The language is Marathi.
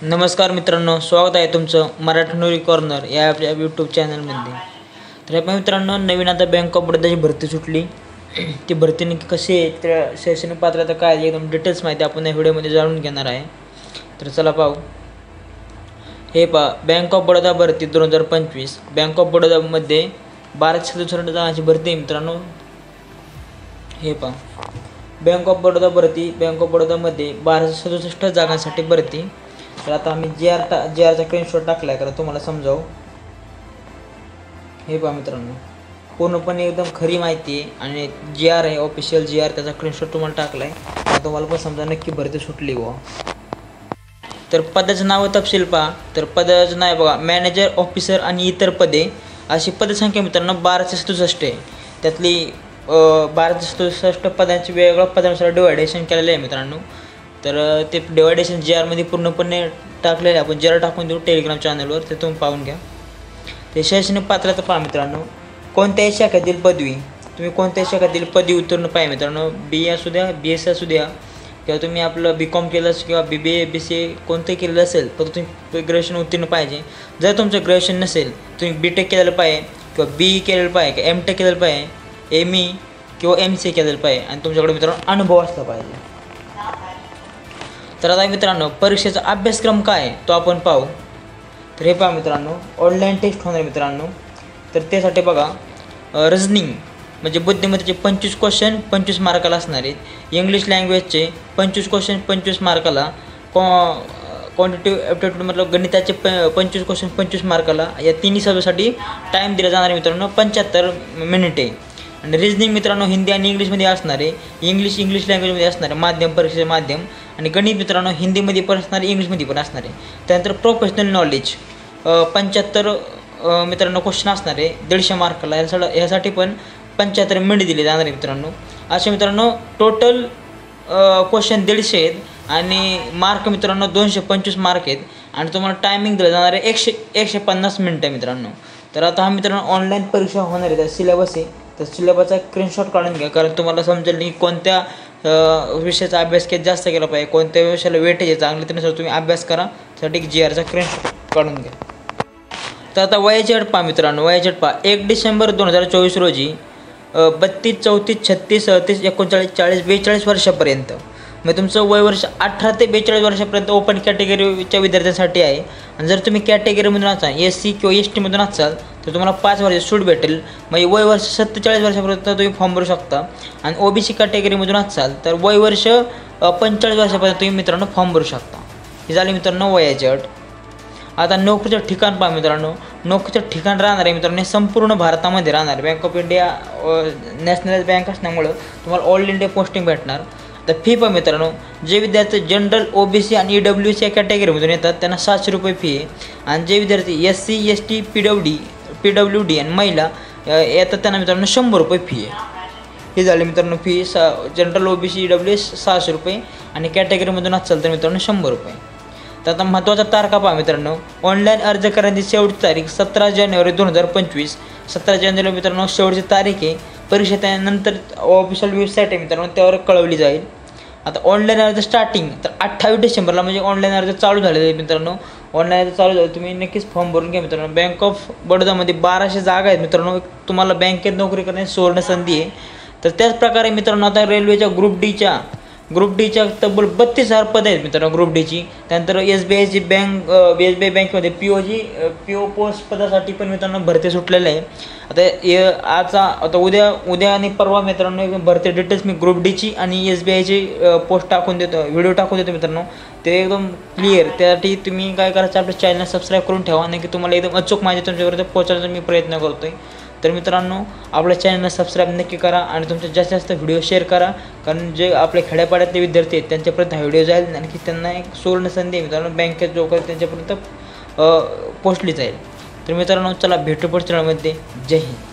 नमस्कार मित्रांनो, स्वागत आहे तुमचं मराठी नोकरी कॉर्नर या आपल्या यूट्यूब चॅनलमध्ये. तर आपण मित्रांनो नवीन आता बँक ऑफ बडोदाची भरती सुटली. ती भरती नक्की कशी आहे, त्या शैक्षणिक पात्रता काय आहे, एकदम डिटेल्स माहिती आपण या व्हिडिओमध्ये जाणून घेणार आहे. तर चला पाहू. हे पहा, बँक ऑफ बडोदा भरती 2025. बँक ऑफ बडोदामध्ये 1267 जागांची भरती आहे मित्रांनो. हे पहा, बँक ऑफ बडोदा भरती. बँक ऑफ बडोदामध्ये 1267 जागांसाठी भरती. तर आता आम्ही जी आरचा स्क्रीनशॉट टाकला आहे, कारण तुम्हाला समजावं. हे पहा मित्रांनो, पूर्णपणे एकदम खरी माहिती आहे आणि जी आर आहे, ऑफिशियल जी आर, त्याचा स्क्रीनशॉट तुम्हाला टाकला आहे. तुम्हाला पण समजा नक्की भरती सुटली व. तर पदाचं नाव तपशील पहा. तर पदाचं नाव बघा, मॅनेजर, ऑफिसर आणि इतर पदे अशी पदसंख्या मित्रांनो 1267 आहे. त्यातली 1267 पदांची वेगवेगळ्या पदानुसार डिवायडेशन केलेलं आहे मित्रांनो. तर ते डिवायडेशन जी आरमध्ये पूर्णपणे टाकलेले आहे. आपण जी आर टाकून देऊ टेलिग्राम चॅनलवर, ते तुम्ही पाहून घ्या. ते शैक्षणिक पात्रता पहा मित्रांनो. कोणत्याही शाखेतील पदवी, तुम्ही कोणत्याही शाखेतील पदवी उत्तीर्ण पाहिजे मित्रांनो. बी ए असू द्या, बी एस असू द्या, किंवा तुम्ही आपलं बी कॉम केलं असेल किंवा बी ए, बी सी ए कोणतंही केलेलं असेल, तर तुम्ही ग्रॅज्युएशन उत्तीर्ण पाहिजे. जर तुमचं ग्रॅज्युएशन नसेल, तुम्ही बी टेक केलेलं पाहिजे किंवा बी ई केलेलं पाहिजे किंवा एम टेक केलेलं पाहिजे, एम ई किंवा एम सी ए केलेलं पाहिजे आणि तुमच्याकडे मित्रांनो अनुभव असला पाहिजे. तर आता मित्रांनो परीक्षेचा अभ्यासक्रम काय आहे तो आपण पाहू. तर हे पहा मित्रांनो, ऑनलाईन टेस्ट होणार मित्रांनो. तर त्यासाठी बघा, रिजनिंग म्हणजे बुद्धिमत्तेचे 25 क्वेश्चन 25 मार्काला असणार आहेत. इंग्लिश लँग्वेजचे 25 क्वेश्चन 25 मार्काला. क्वांटिटिव्ह ॲप्टिट्यूड मतलब गणिताचे 25 क्वेश्चन 25 मार्काला. या तिन्ही सब्जेक्टसाठी टाईम दिला जाणार आहे मित्रांनो 75 मिनिटे. आणि रिजनिंग मित्रांनो हिंदी आणि इंग्लिशमध्ये असणार आहे. इंग्लिश लँग्वेजमध्ये असणार आहे, माध्यम, परीक्षेचे माध्यम. आणि गणित मित्रांनो हिंदीमध्ये पण असणार आहे, इंग्लिशमध्ये पण असणार आहे. त्यानंतर प्रोफेशनल नॉलेज 75 मित्रांनो क्वेश्चन असणार आहे 150 मार्काला. यासाठी पण 75 मिनिट दिले जाणार आहे मित्रांनो. असे मित्रांनो टोटल क्वेश्चन 150 आहेत आणि मार्क मित्रांनो 225 मार्क आहेत. आणि तुम्हाला टायमिंग दिलं जाणार आहे 150 मिनिटं मित्रांनो. तर आता हा मित्रांनो ऑनलाईन परीक्षा होणार आहे. त्या सिलेबस आहे, तर सिलेबसचा स्क्रीनशॉट काढून घ्या, कारण तुम्हाला समजेल की कोणत्या विषयाचा अभ्यास जास्त केला पाहिजे, कोणत्या विषयाला वेटेज आहे चांगले, त्यानुसार तुम्ही अभ्यास करा. त्यासाठी जी आरचा स्क्रीनशॉट काढून घ्या. तर आता वयाची अट पहा मित्रांनो. वयाची अट पहा, 1 डिसेंबर 2024 रोजी 32, 34, 36, 37, 39, 40, 42 वर्षापर्यंत, मग तुमचं वय वर्ष 18 ते 42 वर्षापर्यंत ओपन कॅटेगरीच्या विद्यार्थ्यांसाठी आहे. आणि जर तुम्ही कॅटेगरीमधून असाल, एस सी किंवा एस टीमधून असाल, तर तुम्हाला 5 वर्ष सूट भेटेल. मग वय वर्ष 47 वर्षापर्यंत तुम्ही फॉर्म भरू शकता. आणि ओबीसी कॅटेगरीमधून असाल तर वय वर्ष 45 वर्षापर्यंत तुम्ही मित्रांनो फॉर्म भरू शकता. ही झाली मित्रांनो वयाची अट. आता नोकरीचं ठिकाण पहा मित्रांनो. नोकरीचं ठिकाण राहणार आहे मित्रांनो संपूर्ण भारतामध्ये राहणार. Bank of India nationalise bank असल्यामुळं तुम्हाला ऑल इंडिया पोस्टिंग भेटणार. तर फी पहा मित्रांनो, जे विद्यार्थी जनरल, ओबीसी आणि ईडब्ल्यूसी या कॅटेगरीमधून येतात त्यांना 700 रुपये फी आहे. आणि जे विद्यार्थी S C, S T, PWD आणि महिला येतात त्यांना मित्रांनो 100 रुपये फी आहे. ही झाली मित्रांनो फी. जनरल, ओबीसी, ईडब्ल्यूएस 600 रुपये आणि कॅटेगरीमधून असेल तर मित्रांनो 100 रुपये. तर आता महत्त्वाचा तारखा पहा मित्रांनो. ऑनलाईन अर्ज करण्याची शेवटची तारीख 17 जानेवारी 2025. 17 जानेवारी मित्रांनो शेवटची तारीख आहे. परीक्षा त्यानंतर ऑफिशियल वेबसाईट आहे मित्रांनो, त्यावर कळवली जाईल. आता ऑनलाईन अर्ज स्टार्टिंग तर 28 डिसेंबरला म्हणजे ऑनलाईन अर्ज चालू झालेले आहे मित्रांनो. ऑनलाईन अर्ज चालू झाले, तुम्ही नक्कीच फॉर्म भरून घ्या मित्रांनो. बँक ऑफ बडोदामध्ये 1200 जागा आहेत मित्रांनो. तुम्हाला बँकेत नोकरी करण्याची सुवर्ण संधी आहे. तर त्याच प्रकारे मित्रांनो आता रेल्वेच्या ग्रुप डीच्या तब्बल 32,000 पदं आहेत मित्रांनो ग्रुप डीची. त्यानंतर SBI बँकेमध्ये PO पोस्ट पदासाठी पण मित्रांनो भरती सुटलेलं आहे. आता उद्या आणि परवा मित्रांनो भरती डिटेल्स मी ग्रुप डीची आणि SBIची पोस्ट टाकून देतो, व्हिडिओ टाकून देतो मित्रांनो. ते एकदम क्लिअर. त्यासाठी तुम्ही काय करायचं, आपल्या चॅनल सबस्क्राईब करून ठेवा, नाही की तुम्हाला एकदम अचूक माहिती तुमच्यापर्यंत पोहोचवण्याचा मी प्रयत्न करतो आहे. तर मित्रांनो आपल्या चॅनलला सबस्क्राईब नक्की करा आणि तुमचे जास्तीत जास्त व्हिडिओ शेअर करा, कारण जे आपले खेड्यापाड्यातले विद्यार्थी आहेत त्यांच्यापर्यंत हा व्हिडिओ जाईल. आणखी त्यांना एक सुवर्ण संधी आहे मित्रांनो, बँकेत जोकर त्यांच्यापर्यंत पोचली जाईल. तर मित्रांनो चला भेटू पुढच्या चॅनलमध्ये. जय हिंद.